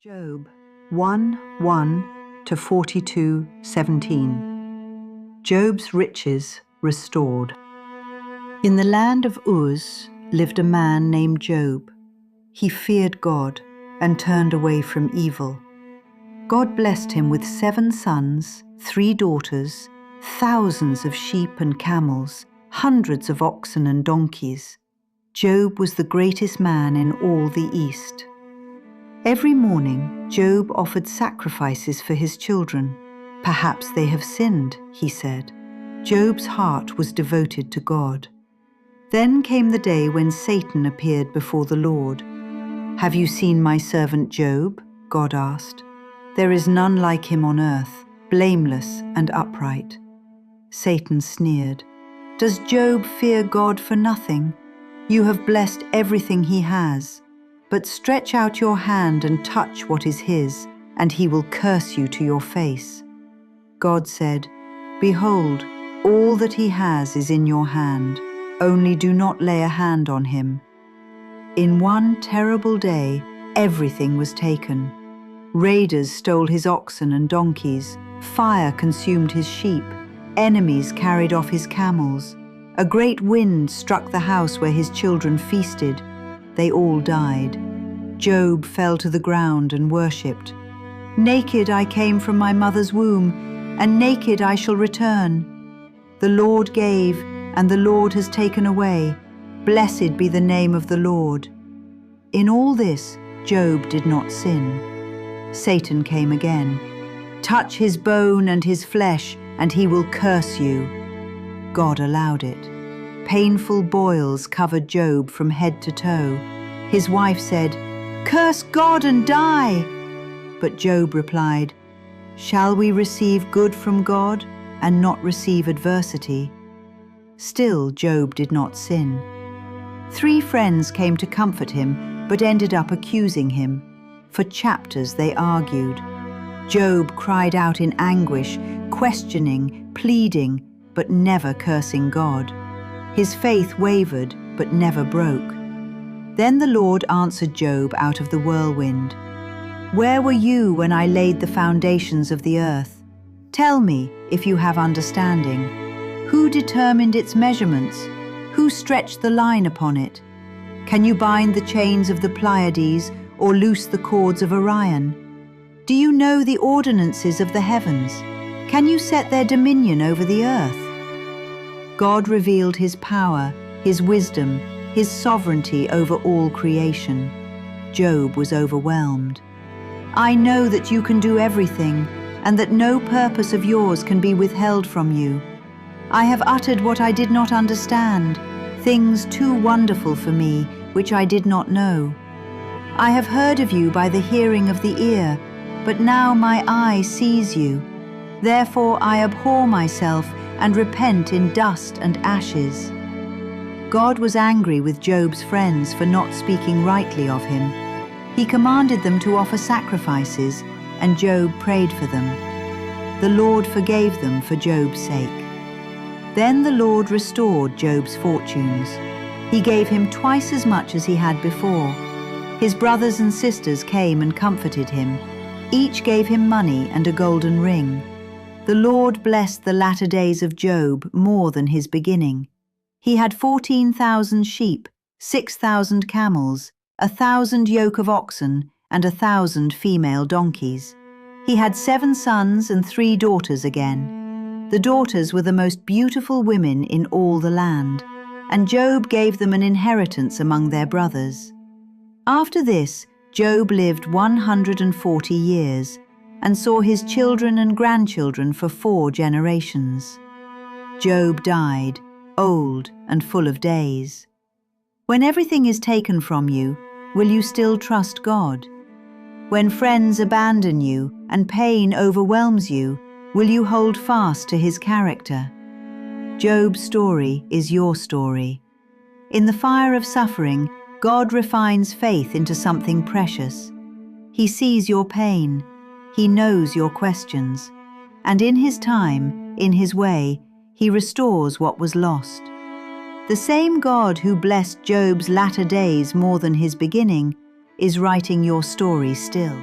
Job 1:1 to 42:17. Job's riches restored. In the land of Uz lived a man named Job. He feared God and turned away from evil. God blessed him with 7 sons, 3 daughters, thousands of sheep and camels, hundreds of oxen and donkeys. Job was the greatest man in all the East. Every morning, Job offered sacrifices for his children. Perhaps they have sinned, he said. Job's heart was devoted to God. Then came the day when Satan appeared before the Lord. "Have you seen my servant Job?" God asked. "There is none like him on earth, blameless and upright." Satan sneered. "Does Job fear God for nothing? You have blessed everything he has. But stretch out your hand and touch what is his, and he will curse you to your face." God said, "Behold, all that he has is in your hand. Only do not lay a hand on him." In one terrible day, everything was taken. Raiders stole his oxen and donkeys. Fire consumed his sheep. Enemies carried off his camels. A great wind struck the house where his children feasted. They all died. Job fell to the ground and worshipped. "Naked I came from my mother's womb, and naked I shall return. The Lord gave, and the Lord has taken away. Blessed be the name of the Lord." In all this, Job did not sin. Satan came again. "Touch his bone and his flesh, and he will curse you." God allowed it. Painful boils covered Job from head to toe. His wife said, "Curse God and die." But Job replied, "Shall we receive good from God and not receive adversity?" Still, Job did not sin. 3 friends came to comfort him, but ended up accusing him. For chapters they argued. Job cried out in anguish, questioning, pleading, but never cursing God. His faith wavered, but never broke. Then the Lord answered Job out of the whirlwind. "Where were you when I laid the foundations of the earth? Tell me, if you have understanding. Who determined its measurements? Who stretched the line upon it? Can you bind the chains of the Pleiades or loose the cords of Orion? Do you know the ordinances of the heavens? Can you set their dominion over the earth?" God revealed his power, his wisdom, his sovereignty over all creation. Job was overwhelmed. "I know that you can do everything, and that no purpose of yours can be withheld from you. I have uttered what I did not understand, things too wonderful for me, which I did not know. I have heard of you by the hearing of the ear, but now my eye sees you. Therefore I abhor myself and repent in dust and ashes." God was angry with Job's friends for not speaking rightly of him. He commanded them to offer sacrifices, and Job prayed for them. The Lord forgave them for Job's sake. Then the Lord restored Job's fortunes. He gave him twice as much as he had before. His brothers and sisters came and comforted him. Each gave him money and a golden ring. The Lord blessed the latter days of Job more than his beginning. He had 14,000 sheep, 6,000 camels, 1,000 yoke of oxen, and 1,000 female donkeys. He had 7 sons and 3 daughters again. The daughters were the most beautiful women in all the land, and Job gave them an inheritance among their brothers. After this, Job lived 140 years, and saw his children and grandchildren for 4 generations. Job died, old and full of days. When everything is taken from you, will you still trust God? When friends abandon you and pain overwhelms you, will you hold fast to his character? Job's story is your story. In the fire of suffering, God refines faith into something precious. He sees your pain. He knows your questions, and in his time, in his way, he restores what was lost. The same God who blessed Job's latter days more than his beginning is writing your story still.